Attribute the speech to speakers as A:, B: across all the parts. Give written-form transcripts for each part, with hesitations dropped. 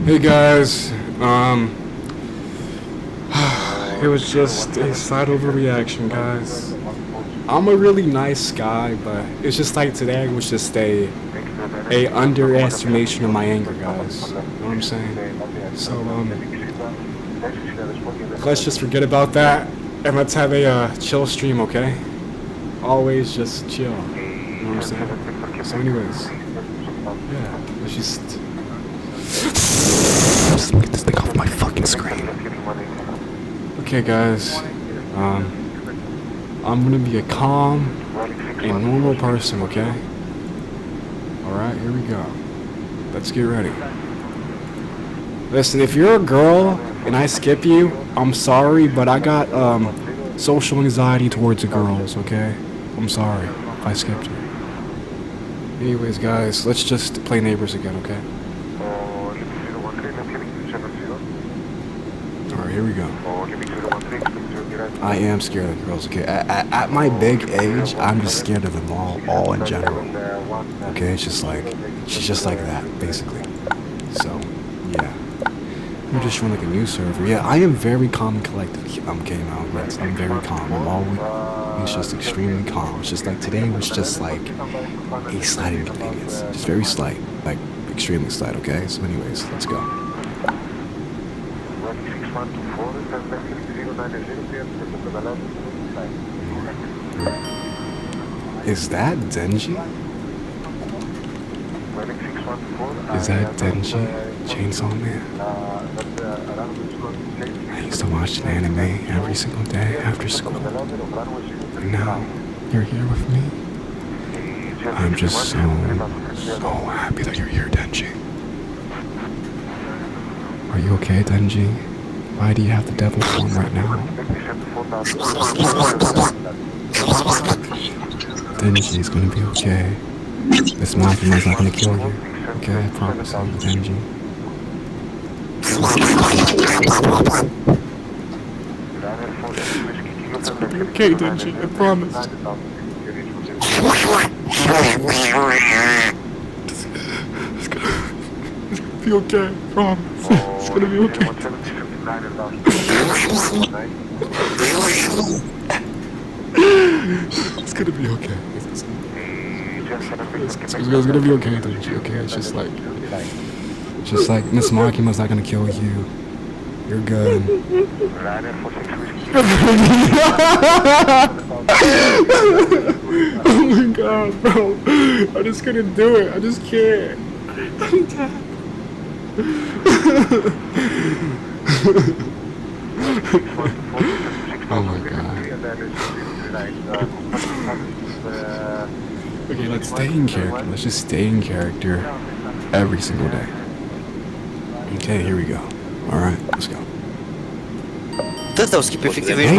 A: Hey guys, it was just a slight overreaction, guys. I'm a really nice guy, but it's just like today was just a underestimation of my anger, guys. You know what I'm saying? So let's just forget about that and let's have a chill stream, okay? Always just chill. You know what I'm saying? So anyways, yeah, let's just get this thing off my fucking screen. Okay, guys. I'm gonna be a calm and normal person, okay? Alright, here we go. Let's get ready. Listen, if you're a girl and I skip you, I'm sorry, but I got social anxiety towards the girls, okay? I'm sorry if I skipped you. Anyways, guys, let's just play neighbors again, okay? Alright, here we go. I am scared of girls, okay? At my big age, I'm just scared of them all in general. Okay, it's just like, she's just like that, basically. So, yeah. I'm just showing like a new server. Yeah, I am very calm and collected, came out. Yes, I'm very calm. I'm always, it's just extremely calm. It's just like today was just like a slight inconvenience. Just very slight, like extremely slight, okay? So anyways, let's go. Is that Denji? Is that Denji? Chainsaw Man? I used to watch an anime every single day after school. And now, you're here with me? I'm just so happy that you're here, Denji. Are you okay, Denji? Why do you have the devil form right now? Denji's gonna be okay. This Makima's not gonna kill you. Okay, I promise you, Denji. It's gonna be okay, Denji, I promise. It's gonna be okay, I promise. It's gonna be okay. It's gonna be okay. It's gonna be okay, Denji, okay? It's just like Miss Makima's not gonna kill you. You're good. Oh my god, bro. I just couldn't do it. I just can't. I'm dead. Oh my god. Okay, let's stay in character. Let's just stay in character every single day. Okay, here we go. Alright, let's go.
B: Hey,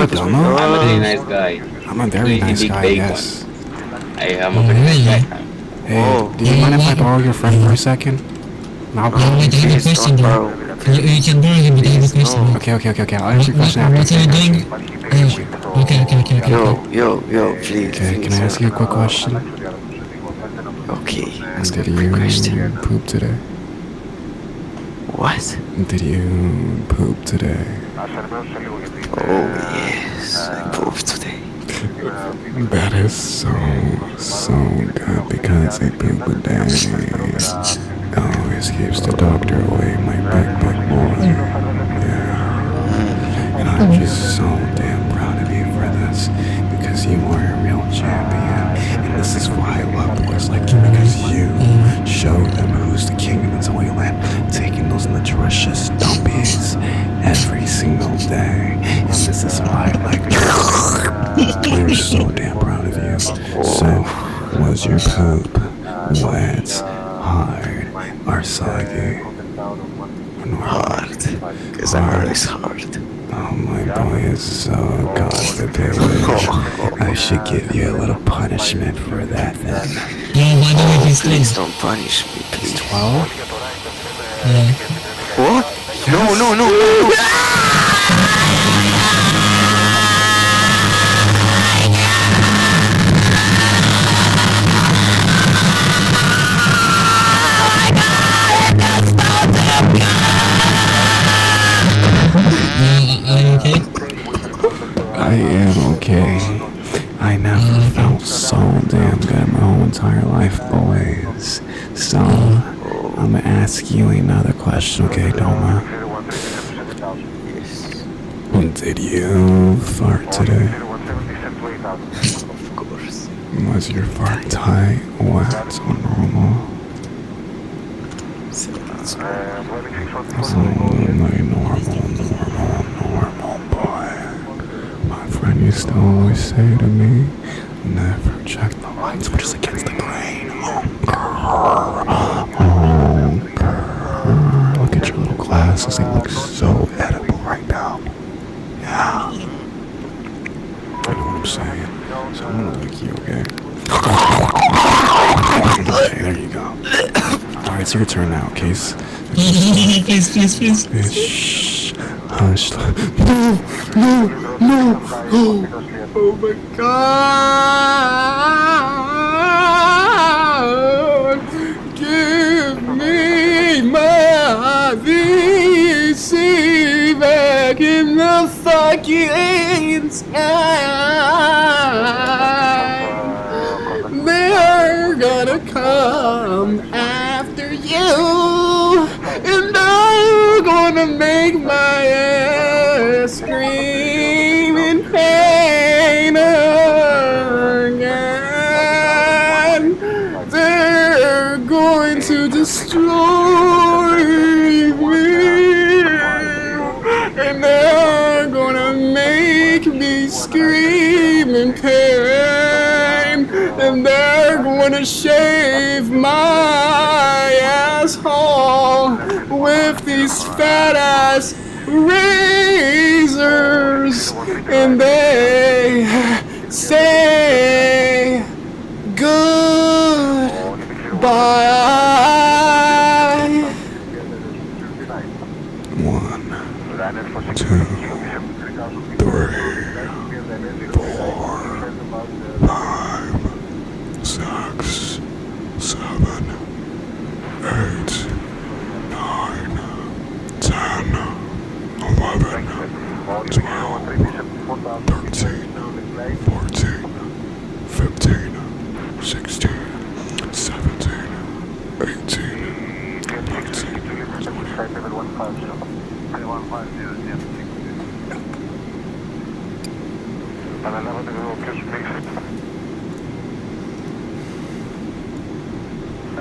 B: Domo.
C: I'm a really nice guy.
A: I'm a very nice guy, yes.
C: I am a very nice guy.
A: Hey, do you mind if I borrow your friend for a second? No,
B: Please don't borrow.
D: You can borrow him, but I have a question.
A: Okay, I'll answer your question after.
D: What are you doing? Okay.
B: Yo, please.
A: Okay, can I ask you a quick question?
B: Okay, ask
A: Did
B: a quick question.
A: you poop today?
B: What?
A: Did you poop today?
B: Oh, yes, I pooped today.
A: That is so good because I poop a day. Always keeps the doctor away, my big boy. Yeah. And I'm just so damn proud of you for this because you are a real champion. And this is why I love boys like you because you show them who's the king of the toilet, taking those nutritious dumpies every single day. And this is why I like you. I'm so damn proud of you. So, was your poop wet, hard, or soggy?
B: Hard, because I'm always hard.
A: Oh, my boy is so constipated. I should give you a little punishment for that then.
D: Yo, why do you
B: Please don't punish me, please.
A: 12?
D: Yeah.
B: What? No, no, no, no, no.
D: Are you okay?
A: I am okay. I never felt so damn good in my whole entire life, boys. So, I'm gonna ask you another question, okay, Doma?
B: Yes,
A: Did you fart today?
B: of course.
A: Was your fart tight, wet, or normal?
B: So that's
A: Like normal, boy. My friend used to always say to me, never check the lights, which is against the grain. Look at your little glasses, they look so edible right now. Yeah. You know what I'm saying? So I'm gonna lick you, okay? Okay, there you go. Alright, it's your turn now, Case.
D: Please, please, please.
A: Shh. Hush. No. Oh my God. Give me my VC back in the fucking sky. They're gonna come after you, and I'm gonna make my ass scream in pain again. They're going to destroy me, and they're gonna make me scream in pain, and they're gonna shave my asshole with these fat ass razors, and they say goodbye. 1, 2, 3, 4, 5, 6, 7, 8, 9, 10, 11, 12, 13, 14, 15, 16, 17, 18, 19,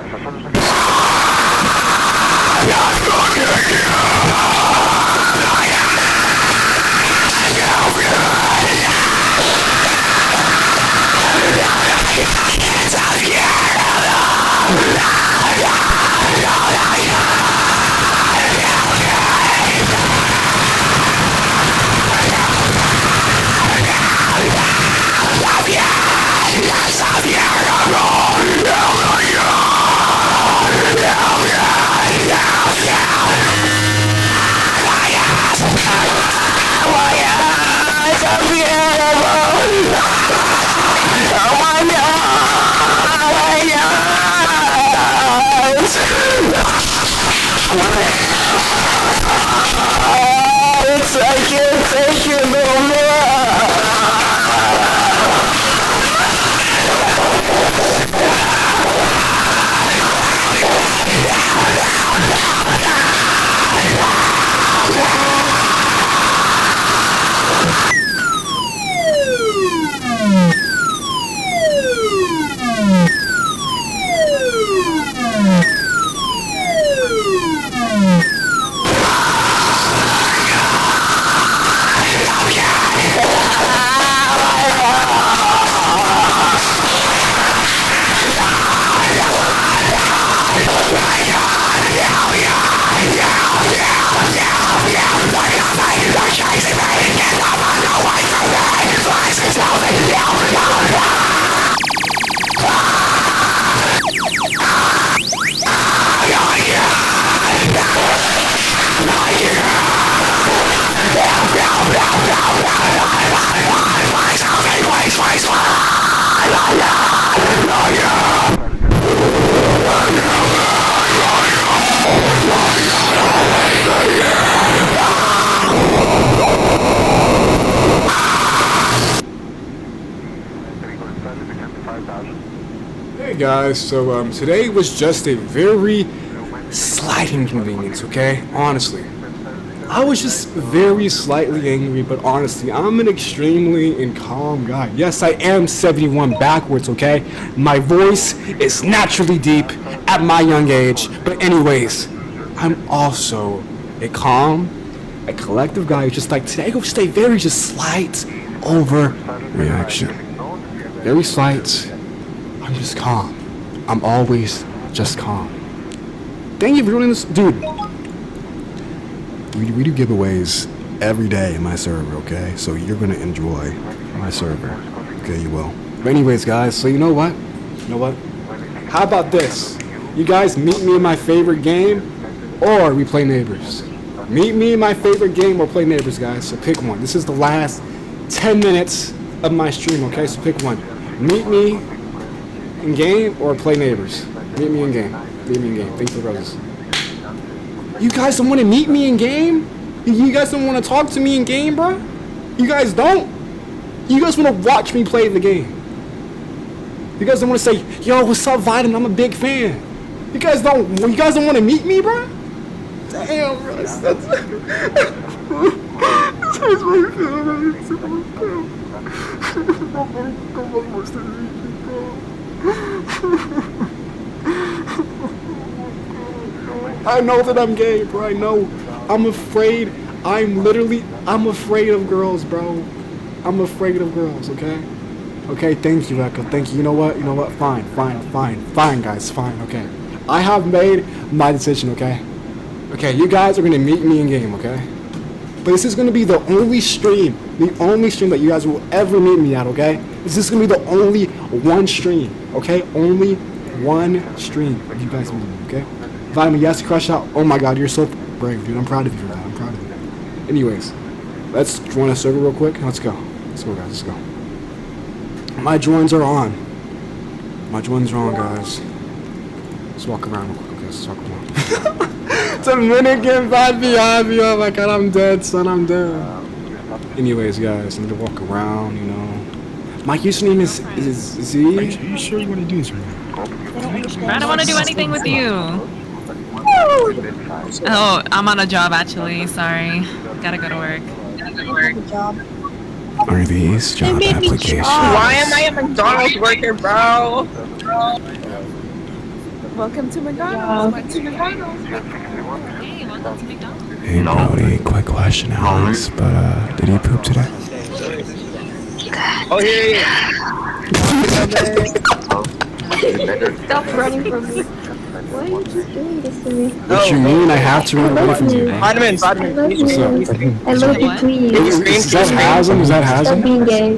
B: Yes.
A: guys, so today was just a very slight inconvenience, okay? Honestly. I was just very slightly angry, but honestly, I'm an extremely and calm guy. Yes, I am 71 backwards, okay? My voice is naturally deep at my young age, but anyways, I'm also a calm, a collective guy who's just like, today was just a very just slight overreaction. Very slight. I'm just calm. I'm always just calm. Thank you for doing this, dude. We do giveaways every day in my server, okay? So you're gonna enjoy my server, okay? You will. But anyways, guys, so you know what? You know what? How about this? You guys meet me in my favorite game, or we play Neighbors. Meet me in my favorite game or play Neighbors, guys. So pick one. This is the last 10 minutes of my stream, okay? So pick one. Meet me in game or play Neighbors. Meet me in game. Meet me in game. Thanks for the roses. You guys don't want to meet me in game? You guys don't want to talk to me in game, bro? You guys don't? You guys want to watch me play the game? You guys don't want to say, yo, what's up, Vitamin? I'm a big fan. You guys don't want to meet me, bro? Damn, bro. That's I know that I'm gay, bro. I know. I'm afraid. I'm afraid of girls, bro. I'm afraid of girls, okay? Okay, thank you, Echo. Thank you. You know what? Fine, guys. Fine, okay. I have made my decision, okay? Okay, you guys are gonna meet me in game, okay? But this is gonna be the only stream that you guys will ever meet me at, okay? This is gonna be the only one stream, okay? Only one stream of you guys meet me, okay? Vitamin, yes, crush out. Oh my god, you're so brave, dude. I'm proud of you for that. I'm proud of you. Anyways, let's join a server real quick. Let's go. Let's go, guys. Let's go. My joins are on. My joins are on, guys. Let's walk around real quick. Okay, let's walk around. It's a minute game, behind me. Oh my god, I'm dead, son. I'm dead. Anyways, guys, I need to walk around, you know. My username is Z.
E: Are you sure you want to do this right now?
F: I don't want to do anything with you. Oh, I'm on a job actually. Sorry. Gotta go to work.
A: Are these job applications?
G: Why am I a McDonald's worker, bro?
H: Welcome to McDonald's.
F: Hey, welcome to McDonald's.
A: Hey, Brody, quick question, Alex, but did you poop today?
G: Oh, here.
H: Stop running from me. Why are you just doing this to me?
A: What you mean? I have to run away from you.
G: Vitamin.
H: I love you. I love you, please.
A: Is that Hasm? Is that
H: Stop
A: Hasm?
H: being gay.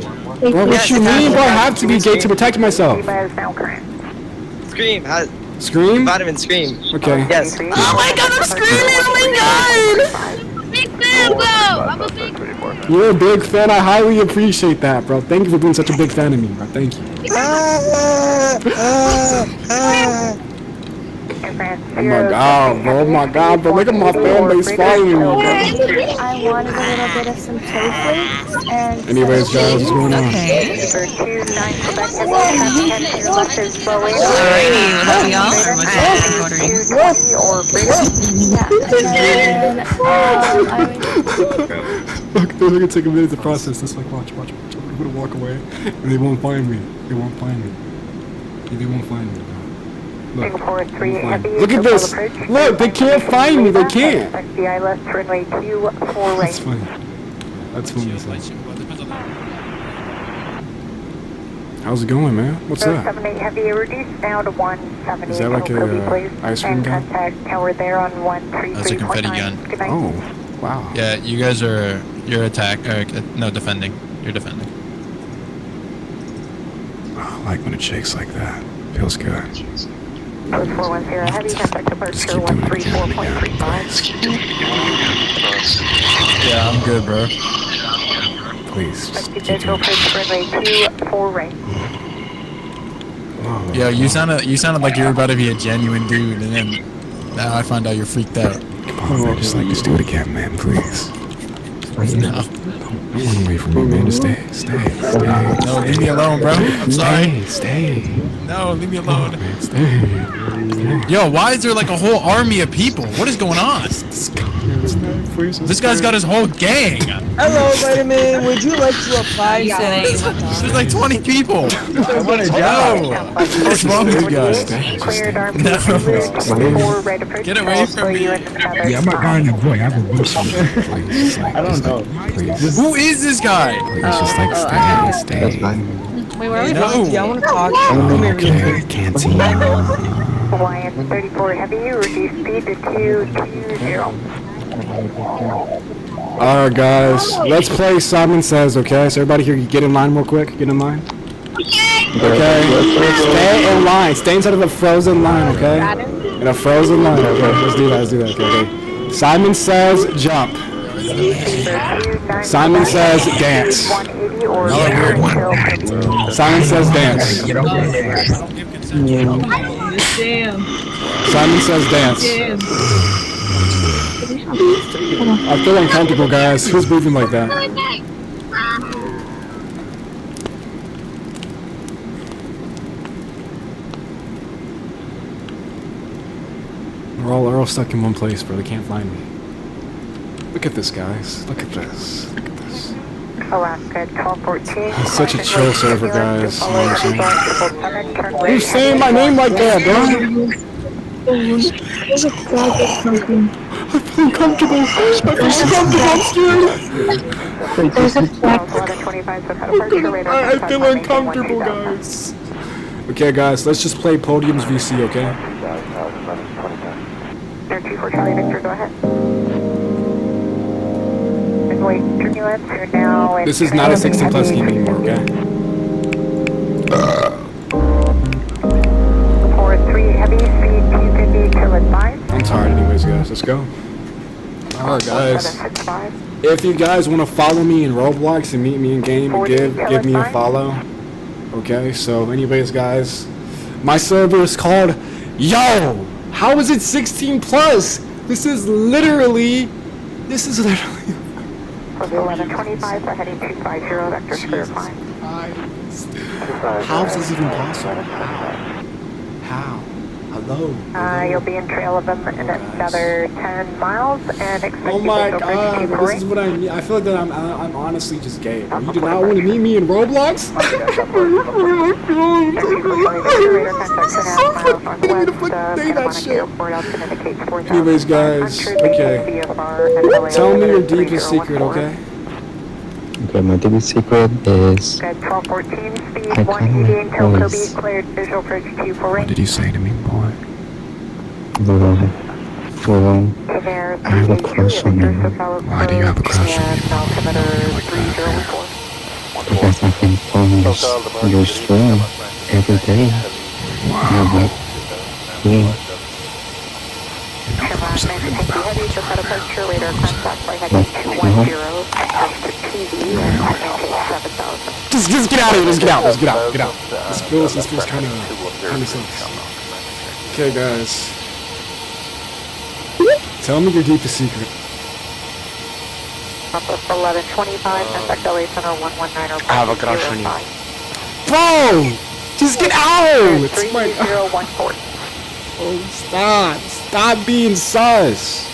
A: Well, what you mean? Bro, I have to be gay to protect myself.
G: Scream.
A: Scream?
G: Vitamin, scream.
A: Okay.
G: Yes.
F: Oh my god, I'm screaming! Oh my god!
H: Big fan, bro. I'm a big
A: You're a big fan. I highly appreciate that, bro. Thank you for being such a big fan of me, bro. Thank you. Oh my god, bro. Look at my fan base following me, bro.
H: I wanted a little bit of some tofu flakes and.
A: Anyways, guys, what's going on?
F: Okay. Alrighty, what are y'all? Or what you ordering?
A: Look, they're gonna take a minute to process this. Like, watch. I'm gonna walk away, and they won't find me. They won't find me. Look, look at this. Look, they can't find me. They can't. That's funny. That's funny. How's it going, man? What's up?
B: 78 Heavy, reduced now to 178.
A: Is that like a ice cream gun?
B: Contact tower there on 133.9.
E: That's a confetti gun.
B: Good night.
A: Oh, wow.
E: Yeah, you guys are. You're defending. You're defending.
A: I like when it shakes like that. Feels good.
B: Post 410 Heavy, contact
A: Just
B: departure
A: keep doing it again and again.
B: 134.35.
A: Please keep doing it again and again.
E: Yeah, I'm good, bro.
A: Please, just keep
B: Digital
A: doing it.
B: approach runway 24 right.
A: Oh,
E: Yeah, you sounded like you were about to be a genuine dude, and then now I find out you're freaked out.
A: come on, man. Just do it again, man. Please.
E: No,
A: Don't run away from me, man. Just stay.
E: no, leave me alone, bro. I'm sorry.
A: Stay.
E: No, leave me alone.
A: Stay.
E: Yo, why is there like a whole army of people? What is going on? This guy's got his whole gang.
I: Hello, Vitamin. Would you like to apply?
E: There's like 20 people. I want to go. What's wrong with you guys?
B: Cleared arm
E: No.
B: 4 right approach.
E: Get away from me.
D: Yeah, I'm not going to boy. I have a wish.
A: I don't know.
E: Who is this guy?
A: Please, just like stay.
H: Wait, where are we
E: No.
H: going?
I: Yeah, I want to talk.
A: Okay, can't see you.
B: Hawaiian 34 heavy, reduce speed to 220.
A: Alright, guys. Let's play Simon Says, okay? So everybody here, get in line real quick. Get in line. Okay? Stay in line. Stay inside of a frozen line, okay? In a frozen line. Okay, let's do that. Okay. Simon Says, jump. Simon Says, dance.
B: 180 or
A: Simon Says, dance. Simon Says, dance. I feel uncomfortable, guys. Who's moving like that? We're all stuck in one place, bro. They can't find me. Look at this, guys. Look at this.
B: Alaska 1214.
A: It's such a chill server, guys. Who's saying my name like that, bro?
H: There's a flag or something.
A: I feel uncomfortable. I'm scared.
H: There's a flag.
B: 1125, so cut a radar.
A: I feel uncomfortable, guys. Okay, guys, let's just play Podiums VC, okay?
B: 324 Charlie Victor, go ahead. Wait, turbulence, you're now in...
A: This is not a 16 plus game anymore, okay?
B: 4-3 heavy, speed 250 till advice.
A: I'm tired anyways, guys. Let's go. Alright, guys.
B: 765.
A: If you guys want to follow me in Roblox and meet me in game, give me a follow. Okay, so anyways, guys, my server is called Yo! How is it 16 plus? This is literally
B: 1125, we're heading 250, vector square climb.
A: How is this even possible? How? Hello?
B: You'll be in trail of them in another 10 miles and expect
A: Oh my god, this is what I need. I feel like that I'm honestly just gay. You do not want to meet me in Roblox? Anyways, guys, okay. Tell me your deepest secret, okay?
J: Okay, my deepest secret is
B: 1214 speed,
J: I
B: 180 until
J: kinda
B: Kobe cleared visual bridge 24
A: What did you say to me, boy?
J: well,
B: I
J: have a crush on you.
A: Why do you have a crush on me?
J: because I can promise your strength every day. You're like, yeah.
A: Just get out of here. Just get out. This feels kind of sucks. Okay, guys. Tell me your deepest secret.
B: 1125, contact LA Center 119 or
C: I have a crush on you.
A: Bro! Just get out! It's my
B: 3014.
A: Oh, stop being sus.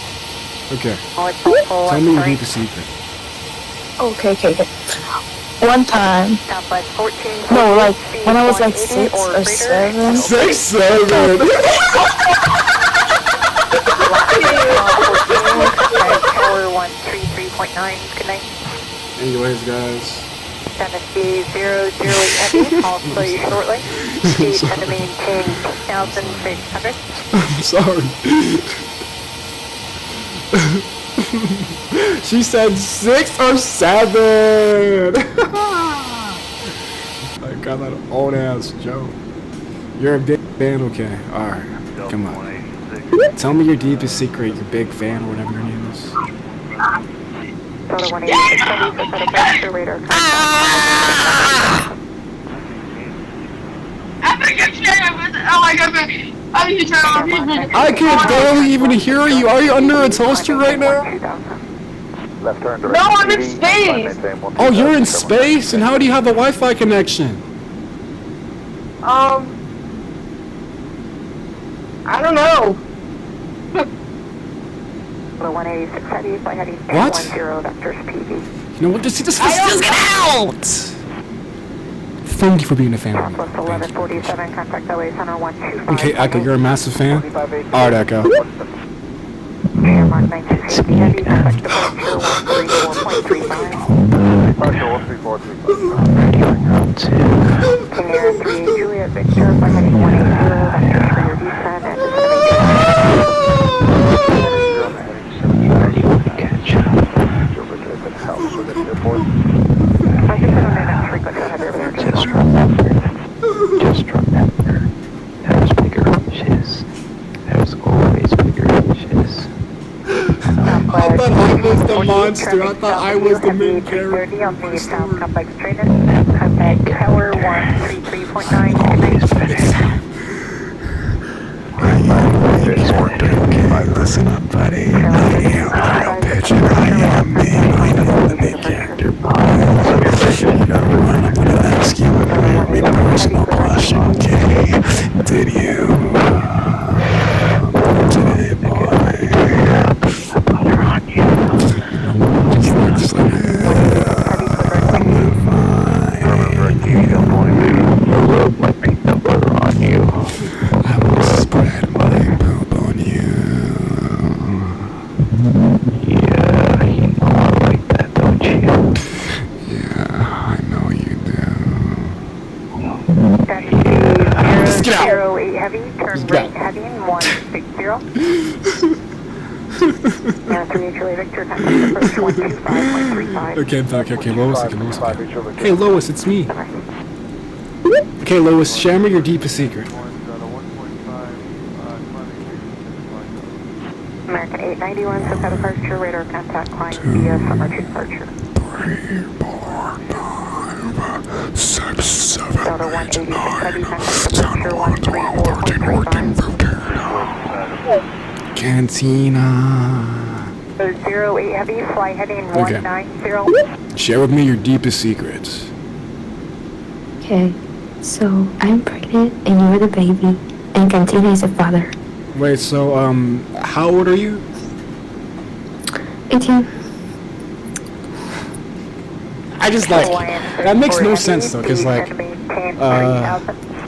A: Okay, tell me your deepest secret.
H: Okay. One time.
B: Southwest 14.
H: No, like, when I was like 6 or 7.
A: 6, 7.
B: Tower 133.9. Good night.
A: Anyways, guys.
B: Tennessee 008 heavy. I'll slow you shortly. Speed to maintain 2,600.
A: I'm sorry. She said 6 or 7. I got that old ass joke. You're a big fan, okay? Alright, come on. Tell me your deepest secret, your big fan or whatever your name is.
B: Total 186 heavy, so set a pressure radar.
A: I can barely even hear you. Are you under a toaster right now?
G: No, I'm in space.
A: Oh, you're in space? And how do you have a Wi-Fi connection?
H: I don't know.
B: 186 heavy, flight heading
A: What?
B: 10 vectors PV.
A: You know what? Just get out! Thank you for being a fan of me.
B: Southwest
A: Thank you.
B: 1147, contact LA Center 125.
A: Okay, Echo, you're a massive fan? Alright, Echo.
B: Airmark 9250 heavy, contact departure 134.35.
G: Partial 13435.
J: I'm ready on round 2.
B: Canary 38 Juliet Victor, flight heading 180, vectors for your descent and
J: Ready when we catch up.
B: I can put on an frequency header there.
J: Just remember, there's bigger fishes. There's always bigger fishes. And
A: I thought I was the monster. I thought I was the main character.
B: On the South Complex Trainer, contact Tower 133.9.
A: Listen up, buddy. I am Kyle Pitch, and I am me. I know the main character. You know what? I'm gonna ask you a very personal question, okay? Did you? Today, boy. I put her on you. It's like,
J: the road might make no butter on you.
A: I will spread my poop on you.
J: Yeah, you know I like that, don't you?
A: Yeah, I know you
B: Just
A: get out.
B: 08 heavy, turn
A: Just
B: right
A: get out.
B: heading 160. Now 3 Juliet Victor, contact approach 125.35.
A: Okay, Lois, Hey, Lois, it's me. Okay, Lois, share me your deepest secret.
B: American 891, SoCal departure, radar contact client via summer 2 departure.
A: 3, 4, 5, 6, 7,
B: Delta 186 heavy, contact departure 134.35.
A: Cantina.
B: 08 heavy, fly heading
A: Okay.
B: 190.
A: Share with me your deepest secrets.
H: Okay, so I'm pregnant and you're the baby, and Cantina is the father.
A: Wait, so, how old are you?
H: 18.
A: I just like, that makes no sense though, cause like,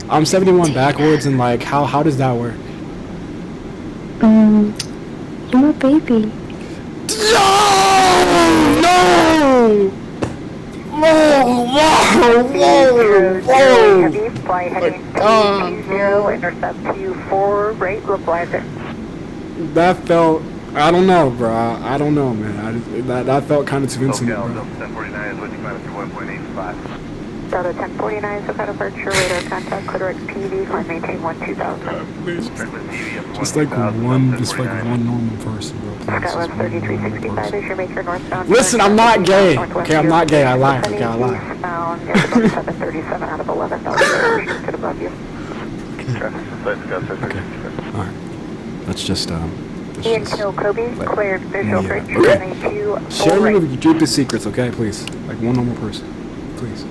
A: I'm 71 backwards and like, how does that work?
H: You're my baby.
A: No! Whoa!
B: Heavy, fly heading 220, intercept 24, right, localizer.
A: That felt, I don't know, bro. I don't know, man. That felt kind of too intimate, bro.
G: 1049 is switching back to 1.85.
B: Delta 1049, SoCal departure, radar contact, Clitorex PV, climb maintain 12000.
A: Just like one normal person, bro. Please.
B: Scotland 3365 is your major northbound.
A: Listen, I'm not gay. Okay, I'm not gay. I lied. Okay, I lied.
B: Eastbound, Airbus 737 out of 11,000 restricted above you.
A: Okay. Alright. Let's just,
B: Ian Kill Kobe, cleared visual
A: Yeah.
B: bridge,
A: Okay.
B: 72,
A: share me your deepest secrets, okay? Please. Like one normal person. Please.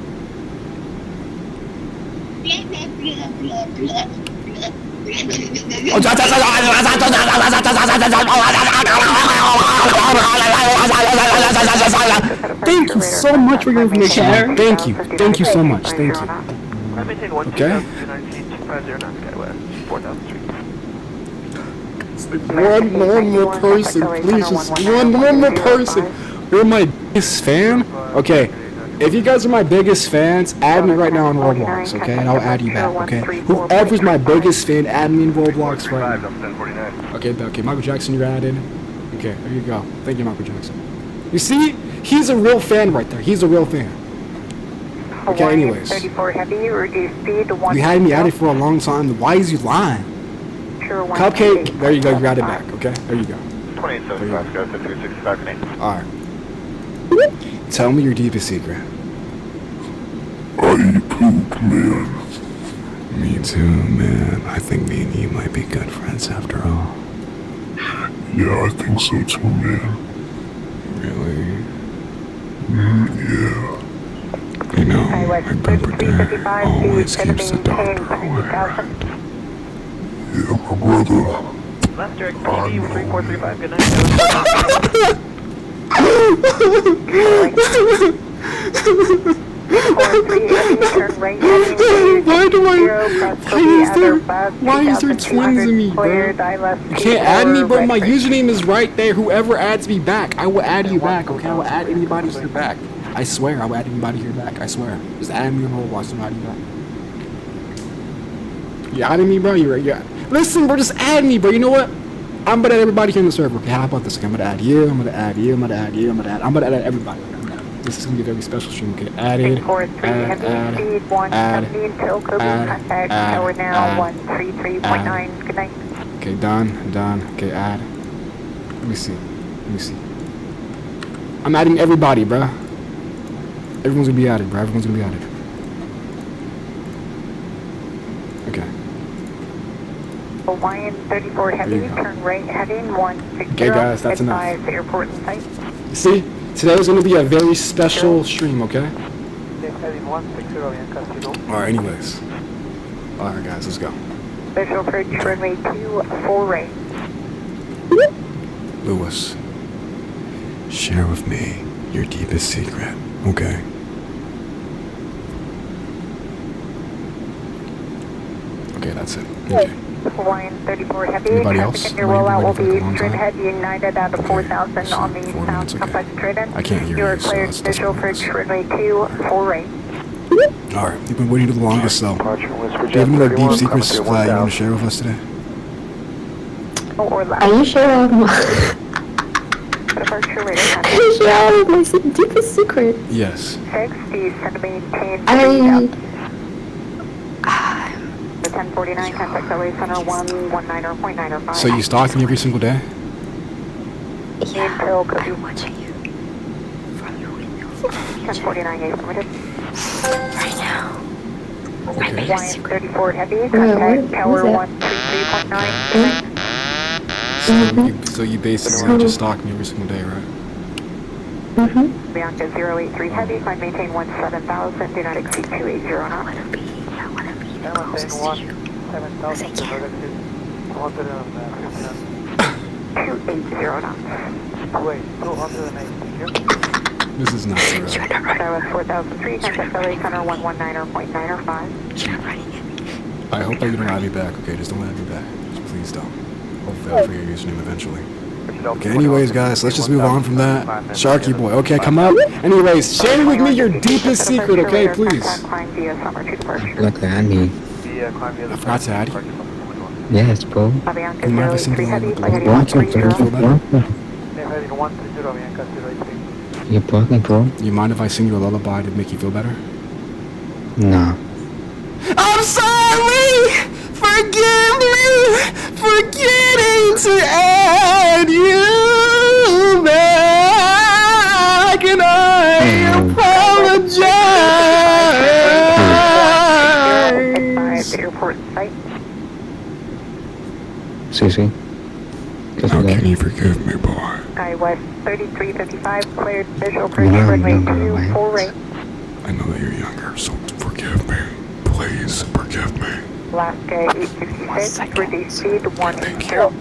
A: Thank you so much for your information. Thank you. Thank you so much. Thank you. Okay? One normal person, please, just one normal person. You're my biggest fan? Okay, if you guys are my biggest fans, add me right now on Roblox, okay? And I'll add you back, okay? Whoever's my biggest fan, add me in Roblox right now. Okay, Michael Jackson, you're added. Okay, there you go. Thank you, Michael Jackson. You see? He's a real fan right there. He's a real fan. Okay, anyways.
B: 34 heavy, reduce speed to 1.
A: You had me at it for a long time. Why is you lying? Cupcake, there you go, you got it back, okay? There you go.
G: 27 go to 265
A: Alright. Tell me your deepest secret.
K: I eat poop, man.
A: Me too, man. I think me and you might be good friends after all.
K: Yeah, I think so too, man.
A: Really?
K: Yeah.
A: You know, my pepper dad always keeps the dog away.
K: Yeah, my brother.
I: Last direct TV 3435, good night.
A: Why is there twins in me, bro? You can't add me, bro. My username is right there. Whoever adds me back, I will add you back, okay? I will add anybody here back. I swear, I will add anybody here back. I swear. Just add me on Roblox and I'll add you back. You adding me, bro? You're listen, bro, just add me, bro. You know what? I'm gonna add everybody here in the server. Okay, how about this? Okay, I'm gonna add you. I'm gonna add you. I'm gonna add you. I'm gonna add everybody. This is gonna be a very special stream. Okay, added. Add.
B: Good night.
A: Okay, done. Okay, add. Let me see. I'm adding everybody, bro. Everyone's gonna be added, bro. Everyone's gonna be added. Okay.
B: Hawaiian 34 heavy, turn right heading 160.
A: Okay, guys, that's enough.
B: Advise the airport in sight.
A: You see, today is gonna be a very special stream, okay? Alright, anyways. Alright, guys, let's go.
B: Visual approach runway 24 right.
A: Lewis, share with me your deepest secret, okay? Okay, that's it. Okay.
B: Hawaiian 34 heavy.
A: Anybody else?
B: Your rollout will be straight ahead United out of 4,000 on the south complex trade-in.
A: I can't hear
B: You are
A: you, so
B: cleared
A: that's
B: visual approach runway 24 right.
A: Alright, you've been waiting the longest, though. Do you have any deep secrets you want to share with us today?
H: Are you sure all of my
B: Departure rate
H: Are you sure all of my deepest secret?
A: Yes.
B: 60 centimeters. 1049, contact LA Center 119.905.
A: So you stalk me every single day?
H: Yeah, I'm watching you.
B: 1049, affirmative.
H: Right now.
A: Okay.
B: Hawaiian 34 heavy, contact tower 133.9.
A: So you basically just stalk me every single day, right?
B: Bianca 083 heavy, climb maintain 17,000, do not exceed 280 knots.
H: I wanna be closest to you. Because I can.
B: 280 knots.
A: This is not true.
H: You're not running.
B: That was 4,003, contact LA Center 119.905.
H: You're running at me.
A: I hope that you don't add me back, okay? Just don't add me back. Just please don't. Hopefully I'll forget your username eventually. Okay, anyways, guys, let's just move on from that. Sharky boy, okay, come up. Anyways, share with me your deepest secret, okay, please.
J: Look at me.
A: I forgot to add you.
J: Yes, bro.
A: Can you never sing along with the
J: Want to
A: feel better?
J: You broken, bro?
A: You mind if I sing you a lullaby to make you feel better?
J: Nah.
A: I'm sorry! Forgive me! Forgetting to add you back, and I apologize!
B: Airport site.
J: Cece.
K: How can you forgive me, boy?
B: SkyWest 3355, cleared visual approach
J: You know
B: runway
J: younger,
B: 24 right.
K: I know that you're younger, so forgive me. Please forgive me.
B: Alaska 866, reduce speed 10.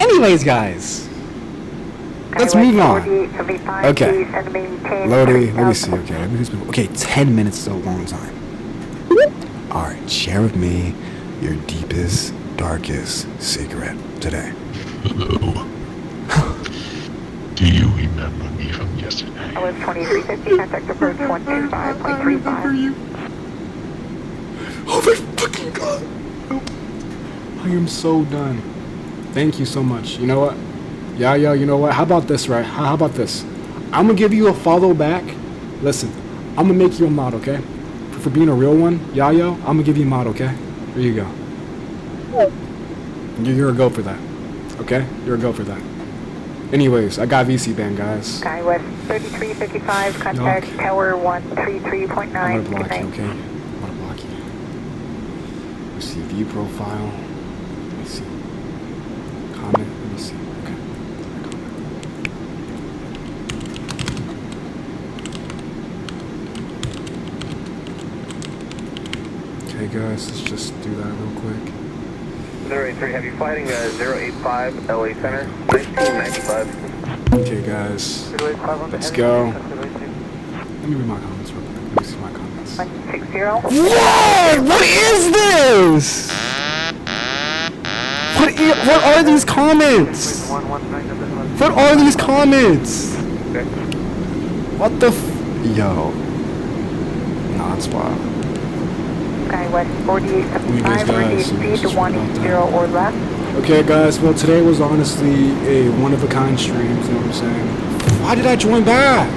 A: Anyways, guys. Let's move on. Okay. Lodi, let me see, okay, 10 minutes is a long time. Alright, share with me your deepest, darkest secret today.
K: Hello. Do you remember me from yesterday?
B: I was 2350, contact approach 125.35.
A: Oh my fucking god. I am so done. Thank you so much. You know what? Yeah, you know what? How about this, right? How about this? I'm gonna give you a follow back. Listen, I'm gonna make you a mod, okay? For being a real one, Yayo, I'm gonna give you a mod, okay? There you go. You're a go for that. Okay? You're a go for that. Anyways, I got VC band, guys.
B: SkyWest 3355, contact tower 133.9.
A: I'm gonna block you, okay? I'm gonna block you. Let's see, view profile. Let me see. Comment, let me see. Okay. Okay, Okay, guys, let's just do that real quick.
G: 083, have you fighting 085 LA Center, 1995.
A: Okay, guys, let's go. Let me read my comments real quick. Let me see my comments.
B: 160.
A: Whoa! What is this? What are these comments? What are these comments? What the Yo. Nah, it's wild.
B: SkyWest 4875,
A: guys,
B: reduce
A: so
B: speed
A: let's
B: to
A: just worry about
B: 10
A: that.
B: or less.
A: Okay, guys, well, today was honestly a one-of-a-kind stream, you know what I'm saying? Why did I join back?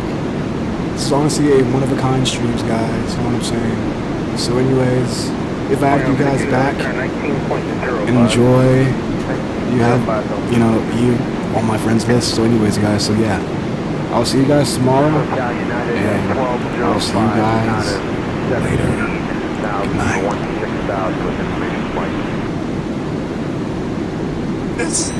A: This is honestly a one-of-a-kind streams, guys, you know what I'm saying? So anyways, if I have you guys back, enjoy. You have, you on my friends list. So anyways, guys, so yeah. I'll see you guys tomorrow, and I'll see you guys later. Good night.
E: It's